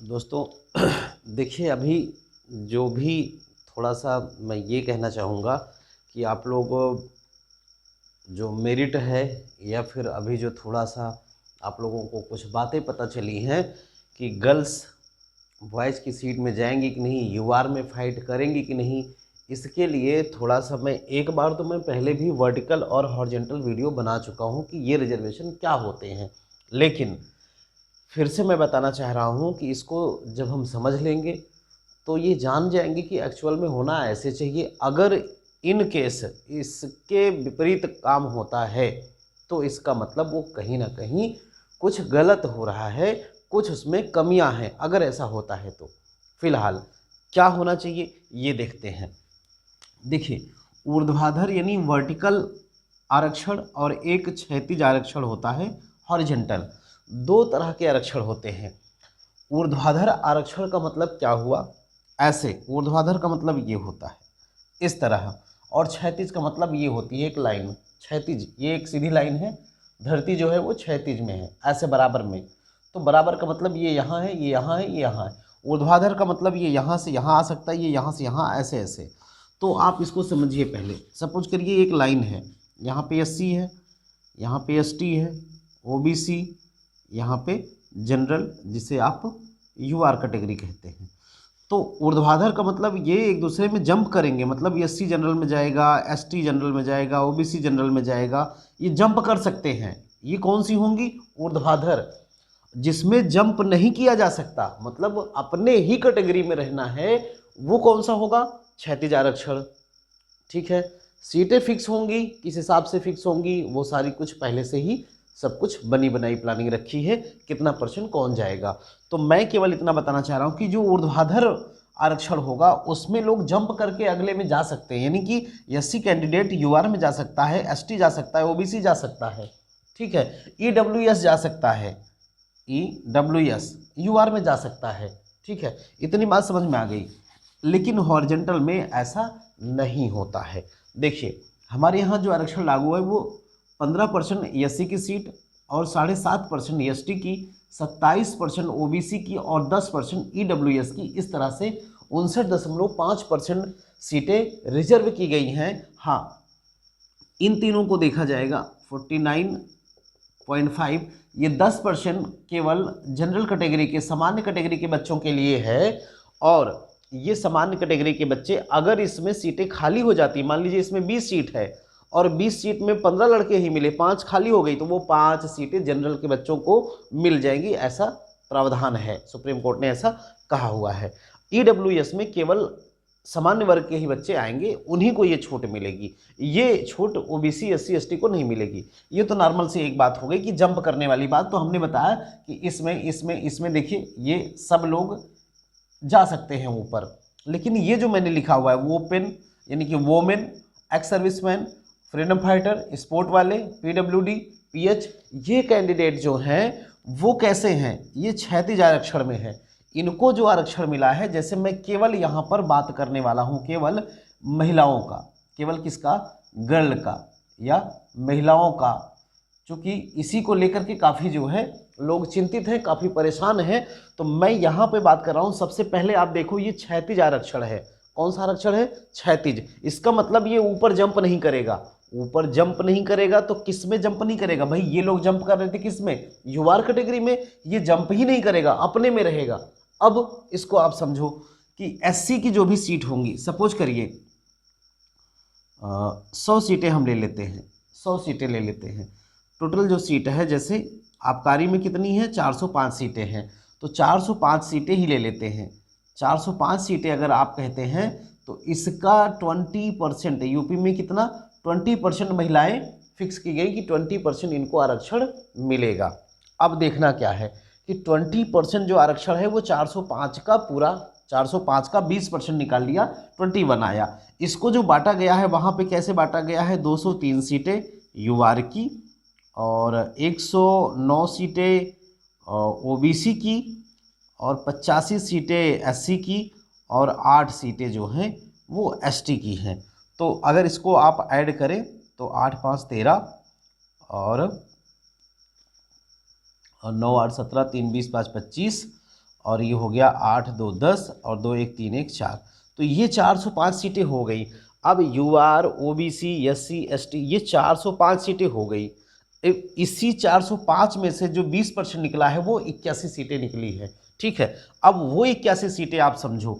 दोस्तों देखिए, अभी जो भी थोड़ा-सा मैं ये कहना चाहूँगा कि आप लोग जो मेरिट है या फिर अभी जो थोड़ा-सा आप लोगों को कुछ बातें पता चली हैं कि गर्ल्स बॉयज़ की सीट में जाएँगी कि नहीं, यूआर में फ़ाइट करेंगी कि नहीं, इसके लिए थोड़ा-सा मैं एक बार तो मैं पहले भी वर्टिकल और हॉरिज़ॉन्टल वीडियो बना चुका हूँ कि ये रिज़र्वेशन क्या होते हैं। लेकिन फिर से मैं बताना चाह रहा हूँ कि इसको जब हम समझ लेंगे, तो ये जान जाएँगे कि एक्चुअल में होना ऐसे चाहिए। अगर इन केस इसके विपरीत काम होता है, तो इसका मतलब वो कहीं न कहीं कुछ गलत हो रहा है, कुछ उसमें कमियाँ हैं, अगर ऐसा होता है तो। फ़िलहाल क्या होना चाहिए, ये देखते हैं। देखिए, ऊर्ध्वाधर यानी वर्टिकल आरक्षण और एक क्षैतिज आरक्षण होता है हॉरिजॉन्टल। 2 तरह के आरक्षण होते हैं। ऊर्ध्वाधर आरक्षण का मतलब क्या हुआ? ऐसे, ऊर्ध्वाधर का मतलब ये होता है, इस तरह। और क्षैतिज का मतलब ये होती है एक लाइन, क्षैतिज, ये एक सीधी लाइन है, धरती जो है वो क्षैतिज में है, ऐसे बराबर में। तो बराबर का मतलब ये यहाँ है, ये यहाँ है, ये यहाँ है। ऊर्ध्वाधर का मतलब ये यहाँ से यहाँ आ सकता है, ये यहाँ से यहाँ, ऐसे ऐसे। तो आप इसको समझिए पहले। सपोज करिए एक लाइन है, यहाँ पे एससी है, यहाँ पे एसटी है, ओबीसी, यहाँ पे जनरल, जिसे आप यूआर कैटेगरी कहते हैं। तो ऊर्ध्वाधर का मतलब ये एक दूसरे में जंप करेंगे, मतलब एससी जनरल में जाएगा, एसटी जनरल में जाएगा, ओबीसी जनरल में जाएगा, ये जंप कर सकते हैं। ये कौन सी होंगी? ऊर्ध्वाधर। जिसमें जंप नहीं किया जा सकता, मतलब अपने ही कैटेगरी में रहना है, वो कौन सा होगा? क्षैतिज आरक्षण। ठीक है। सीटें फिक्स होंगी, किस हिसाब से फिक्स होंगी, वो सारी कुछ पहले से ही सब कुछ बनी बनाई प्लानिंग रखी है, कितना परसेंट कौन जाएगा। तो मैं केवल इतना बताना चाह रहा हूँ कि जो ऊर्ध्वाधर आरक्षण होगा उसमें लोग जंप करके अगले में जा सकते हैं, यानी कि एससी कैंडिडेट यूआर में जा सकता है, एसटी जा सकता है, ओबीसी जा सकता है। ठीक है। ईडब्ल्यूएस जा सकता है, ईडब्ल्यूएस यूआर में जा सकता है। ठीक है, इतनी बात समझ में आ गई। लेकिन हॉरिजॉन्टल में ऐसा नहीं होता है। देखिए, हमारे यहाँ जो आरक्षण लागू है वो 15% एससी की सीट और 7.5% एसटी की, 27% ओबीसी की और 10% ईडब्ल्यूएस की, इस तरह से 59.5% सीटें रिजर्व की गई हैं। हाँ, इन तीनों को देखा जाएगा 49.5, ये 10% केवल जनरल कैटेगरी के, सामान्य कैटेगरी के बच्चों के लिए है। और ये सामान्य कैटेगरी के बच्चे, अगर इसमें सीटें खाली हो जाती, मान लीजिए इसमें 20 सीट है और 20 सीट में 15 लड़के ही मिले, 5 खाली हो गई, तो वो 5 सीटें जनरल के बच्चों को मिल जाएंगी, ऐसा प्रावधान है, सुप्रीम कोर्ट ने ऐसा कहा हुआ है। ईडब्ल्यूएस में केवल सामान्य वर्ग के ही बच्चे आएंगे, उन्हीं को ये छूट मिलेगी। ये छूट ओबीसी, एससी, एसटी को नहीं मिलेगी। ये तो नॉर्मल सी एक बात हो गई कि जंप करने वाली बात। तो हमने बताया कि इसमें देखिए, ये सब लोग जा सकते हैं ऊपर। लेकिन ये जो मैंने लिखा हुआ है, वोपेन यानी कि women, ex serviceman, freedom fighter, sport वाले, पीडब्ल्यूडी, पीएच, ये कैंडिडेट जो हैं वो कैसे हैं? ये क्षैतिज आरक्षण में है। इनको जो आरक्षण मिला है, जैसे मैं केवल यहाँ पर बात करने वाला हूँ केवल महिलाओं का, केवल किसका? गर्ल का या महिलाओं का, क्योंकि इसी को लेकर के काफ़ी जो है लोग चिंतित हैं, काफ़ी परेशान हैं। तो मैं यहाँ पे बात कर रहा हूँ। सबसे पहले आप देखो, ये क्षैतिज आरक्षण है। कौन सा आरक्षण है? क्षैतिज। इसका मतलब ये ऊपर जंप नहीं करेगा। ऊपर जंप नहीं करेगा तो किस में जंप नहीं करेगा? भाई ये लोग जंप कर रहे थे किस में? यूआर कैटेगरी में। ये जंप ही नहीं करेगा, अपने में रहेगा। अब इसको आप समझो कि एससी की जो भी सीट होंगी, सपोज करिए 100 सीटें हम ले लेते हैं, 100 सीटें ले लेते हैं। टोटल जो सीट है, जैसे आबकारी में कितनी है? 405 सीटें हैं, तो 405 सीटें ही ले लेते हैं। 405 सीटें अगर आप कहते हैं तो इसका 20%, यूपी में कितना? 20% महिलाएं फिक्स की गई कि 20% इनको आरक्षण मिलेगा। अब देखना क्या है कि 20% जो आरक्षण है वो 405 का पूरा, 405 का 20% निकाल लिया, 21 आया। इसको जो बांटा गया है वहाँ पे कैसे बांटा गया है? 203 सीटें यूआर की और 109 सीटें ओबीसी की और 85 सीटें एससी की और 8 सीटें जो हैं वो एसटी की हैं। तो अगर इसको आप ऐड करें तो 8 5 13 और 9 8 17, 3 20, 5 25 और ये हो गया 8 2 10 और 2 1 3 1 4। तो ये 405 सीटें हो गई। अब यूआर, ओबीसी, एससी, एसटी ये 405 सीटें हो गई। इसी 405 में से जो 20% निकला है वो 81 सीटें निकली है। ठीक है, अब वो 81 सीटें आप समझो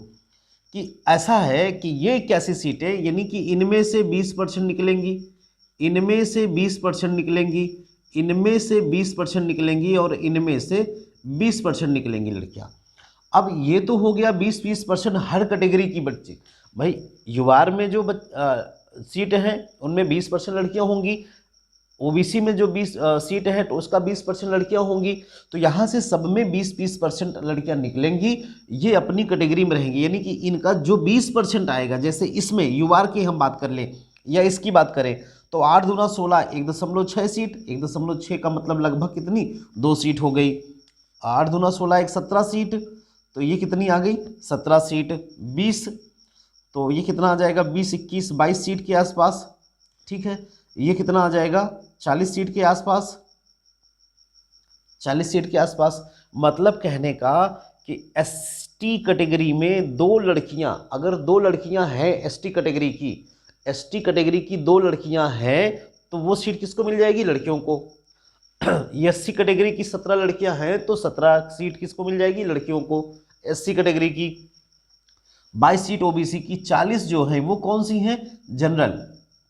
कि ऐसा है कि ये 81 सीटें यानी कि इनमें से 20% निकलेंगी, इनमें से 20% निकलेंगी, इनमें से 20% निकलेंगी और इनमें से 20% निकलेंगी लड़कियां। अब ये तो हो गया 20-20% हर कैटेगरी की बच्चे। भाई युवार में जो सीट हैं उनमें 20% लड़कियां होंगी, ओबीसी में जो 20 सीट है तो उसका 20% लड़कियां होंगी। तो यहाँ से सब में 20-20% लड़कियां निकलेंगी, ये अपनी कैटेगरी में रहेंगी। यानी कि इनका जो 20% आएगा, जैसे इसमें युवार की हम बात कर लें या इसकी बात करें तो 8 दूना 16 1.6 सीट, 1.6 का मतलब लगभग कितनी 2 सीट हो गई। 8 दूना 16 एक 17 सीट, तो ये कितनी आ गई 17 सीट 20, तो ये कितना आ जाएगा 20 21 22 सीट के आसपास। ठीक है, ये कितना आ जाएगा 40 सीट के आसपास, 40 सीट के आसपास। मतलब कहने का कि एसटी कैटेगरी में 2 लड़कियां, अगर 2 लड़कियां हैं एसटी कैटेगरी की 2 लड़कियां हैं तो वो सीट किसको मिल जाएगी लड़कियों को। एससी कैटेगरी की 17 लड़कियां हैं तो 17 सीट किसको मिल जाएगी लड़कियों को एससी कैटेगरी की। 22 सीट ओबीसी की, 40 जो है वो कौन सी हैं जनरल,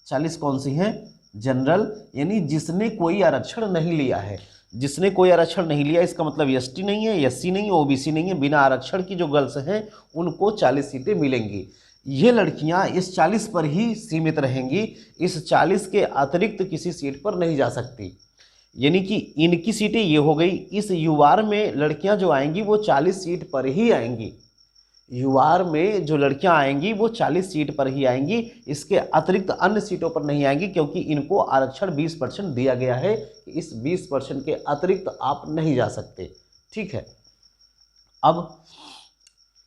40 कौन सी हैं जनरल, यानी जिसने कोई आरक्षण नहीं लिया है। जिसने कोई आरक्षण नहीं लिया इसका मतलब एसटी नहीं है, एससी नहीं है, ओबीसी नहीं है, बिना आरक्षण की जो गर्ल्स हैं उनको 40 सीटें मिलेंगी। ये लड़कियां इस 40 पर ही सीमित रहेंगी, इस 40 के अतिरिक्त किसी सीट पर नहीं जा सकती। यानी कि इनकी सीटें ये हो गई। इस युवार में लड़कियां जो आएंगी वो 40 सीट पर ही आएंगी, युवार में जो लड़कियां आएंगी वो 40 सीट पर ही आएंगी, इसके अतिरिक्त अन्य सीटों पर नहीं आएंगी, क्योंकि इनको आरक्षण 20% दिया गया है कि इस 20% के अतिरिक्त आप नहीं जा सकते। ठीक है, अब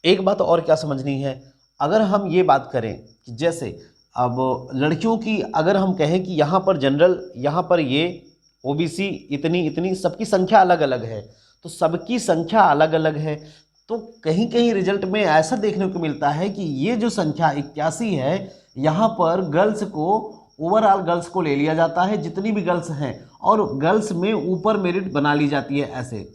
एक बात और क्या समझनी है, अगर हम ये बात करें कि जैसे अब लड़कियों की अगर हम कहें कि यहाँ पर जनरल, यहाँ पर ये ओबीसी इतनी इतनी, सबकी संख्या अलग अलग है, तो सबकी संख्या अलग अलग है, तो कहीं कहीं रिजल्ट में ऐसा देखने को मिलता है कि ये जो संख्या 81 है यहाँ पर गर्ल्स को, ओवरऑल गर्ल्स को ले लिया जाता है जितनी भी गर्ल्स हैं, और गर्ल्स में ऊपर मेरिट बना ली जाती है, ऐसे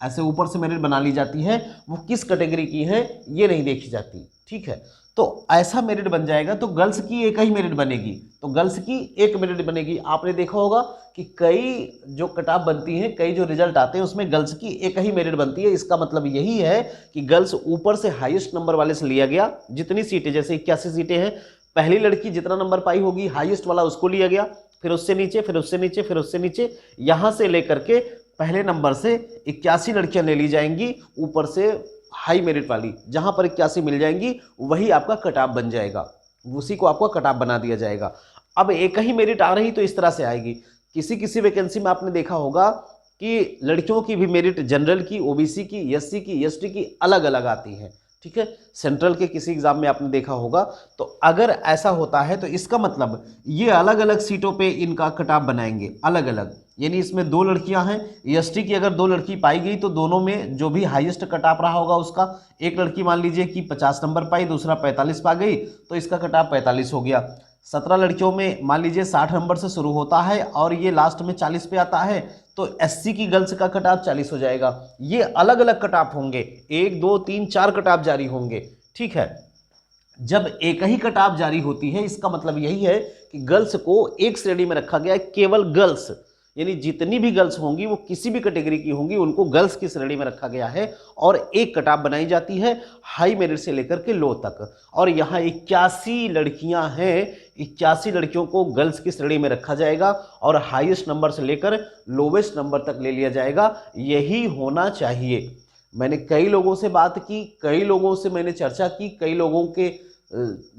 ऐसे ऊपर से मेरिट बना ली जाती है, वो किस कैटेगरी की है ये नहीं देखी जाती। ठीक है, तो ऐसा मेरिट बन जाएगा तो गर्ल्स की एक ही मेरिट बनेगी, तो गर्ल्स की एक मेरिट बनेगी। आपने देखा होगा कि कई जो कटाप बनती हैं, कई जो रिजल्ट आते हैं उसमें गर्ल्स की एक ही मेरिट बनती है। इसका मतलब यही है कि गर्ल्स ऊपर से हाईएस्ट नंबर वाले से लिया गया, जितनी सीटें, जैसे 81 सीटें हैं, पहली लड़की जितना नंबर पाई होगी हाईएस्ट वाला उसको लिया गया, फिर उससे नीचे, फिर उससे नीचे, फिर उससे नीचे, यहां से लेकर के पहले नंबर से 81 लड़कियां ले ली जाएंगी, ऊपर से हाई मेरिट वाली, जहां पर 81 मिल जाएंगी वही आपका कटाप बन जाएगा, उसी को आपका कटाप बना दिया जाएगा। अब एक ही मेरिट आ रही तो इस तरह से आएगी। किसी किसी वैकेंसी में आपने देखा होगा कि लड़कियों की भी मेरिट जनरल की, ओबीसी की, एससी की, एसटी की अलग अलग आती है। ठीक है, सेंट्रल के किसी एग्जाम में आपने देखा होगा। तो अगर ऐसा होता है तो इसका मतलब ये अलग अलग सीटों पे इनका कटाप बनाएंगे अलग अलग, यानी इसमें 2 लड़कियां हैं, एसटी की अगर 2 लड़की पाई गई तो दोनों में जो भी हाईएस्ट कटाप रहा होगा उसका, एक लड़की मान लीजिए कि 50 नंबर पाई, दूसरा 45 पा गई, तो इसका कटाप 45 हो गया। 17 लड़कियों में मान लीजिए 60 नंबर से शुरू होता है और ये लास्ट में 40 पे आता है, तो एससी की गर्ल्स का कटाप 40 हो जाएगा। ये अलग अलग कटाप होंगे, 1 2 3 4 कटाप जारी होंगे। ठीक है, जब एक ही कटाप जारी होती है इसका मतलब यही है कि गर्ल्स को एक श्रेणी में रखा गया है, केवल गर्ल्स, यानी जितनी भी गर्ल्स होंगी वो किसी भी कैटेगरी की होंगी उनको गर्ल्स की श्रेणी में रखा गया है, और एक कटाप बनाई जाती है हाई मेरिट से लेकर के लो तक। और यहाँ 81 लड़कियां हैं, 81 लड़कियों को गर्ल्स की श्रेणी में रखा जाएगा और हाईएस्ट नंबर से लेकर लोवेस्ट नंबर तक ले लिया जाएगा। यही होना चाहिए। मैंने कई लोगों से बात की, कई लोगों से मैंने चर्चा की, कई लोगों के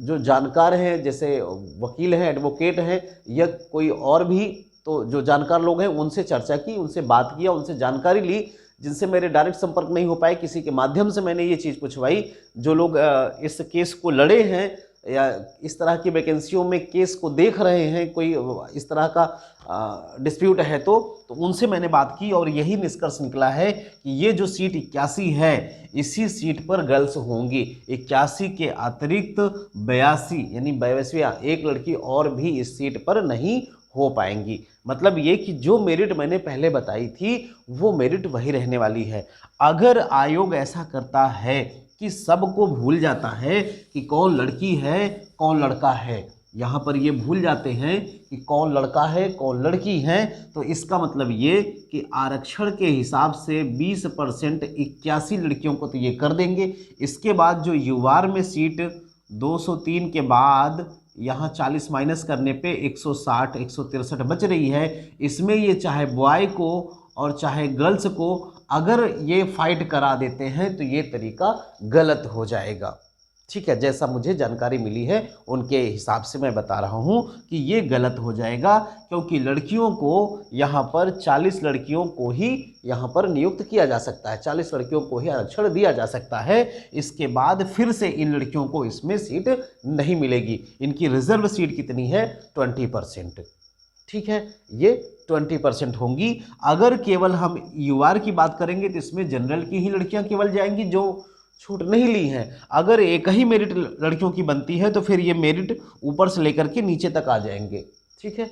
जो जानकार हैं, जैसे वकील हैं, एडवोकेट हैं, या कोई और भी तो जो जानकार लोग हैं उनसे चर्चा की, उनसे बात किया, उनसे जानकारी ली, जिनसे मेरे डायरेक्ट संपर्क नहीं हो पाए, किसी के माध्यम से मैंने ये चीज़ पूछवाई। जो लोग इस केस को लड़े हैं, या इस तरह की वैकेंसियों में केस को देख रहे हैं, कोई इस तरह का डिस्प्यूट है तो उनसे मैंने बात की और यही निष्कर्ष निकला है कि ये जो सीट 81 है इसी सीट पर गर्ल्स होंगी। 81 के अतिरिक्त 82 यानी 82 एक लड़की और भी इस सीट पर नहीं हो पाएंगी। मतलब ये कि जो मेरिट मैंने पहले बताई थी वो मेरिट वही रहने वाली है। अगर आयोग ऐसा करता है कि सबको भूल जाता है कि कौन लड़की है कौन लड़का है, यहाँ पर ये भूल जाते हैं कि कौन लड़का है कौन लड़की है, तो इसका मतलब ये कि आरक्षण के हिसाब से 20% 81 लड़कियों को तो ये कर देंगे। इसके बाद जो युवार में सीट 203 के बाद यहाँ 40 माइनस करने पे 160 163 बच रही है। इसमें ये चाहे बॉय को और चाहे गर्ल्स को अगर ये फाइट करा देते हैं तो ये तरीका गलत हो जाएगा। ठीक है, जैसा मुझे जानकारी मिली है उनके हिसाब से मैं बता रहा हूँ कि ये गलत हो जाएगा, क्योंकि लड़कियों को यहाँ पर 40 लड़कियों को ही यहाँ पर नियुक्त किया जा सकता है, 40 लड़कियों को ही आरक्षण दिया जा सकता है। इसके बाद फिर से इन लड़कियों को इसमें सीट नहीं मिलेगी। इनकी रिजर्व सीट कितनी है 20%। ठीक है, ये 20% होंगी। अगर केवल हम यूआर की बात करेंगे तो इसमें जनरल की ही लड़कियां केवल जाएंगी जो छूट नहीं ली हैं। अगर एक ही मेरिट लड़कियों की बनती है तो फिर ये मेरिट ऊपर से लेकर के नीचे तक आ जाएंगे। ठीक है।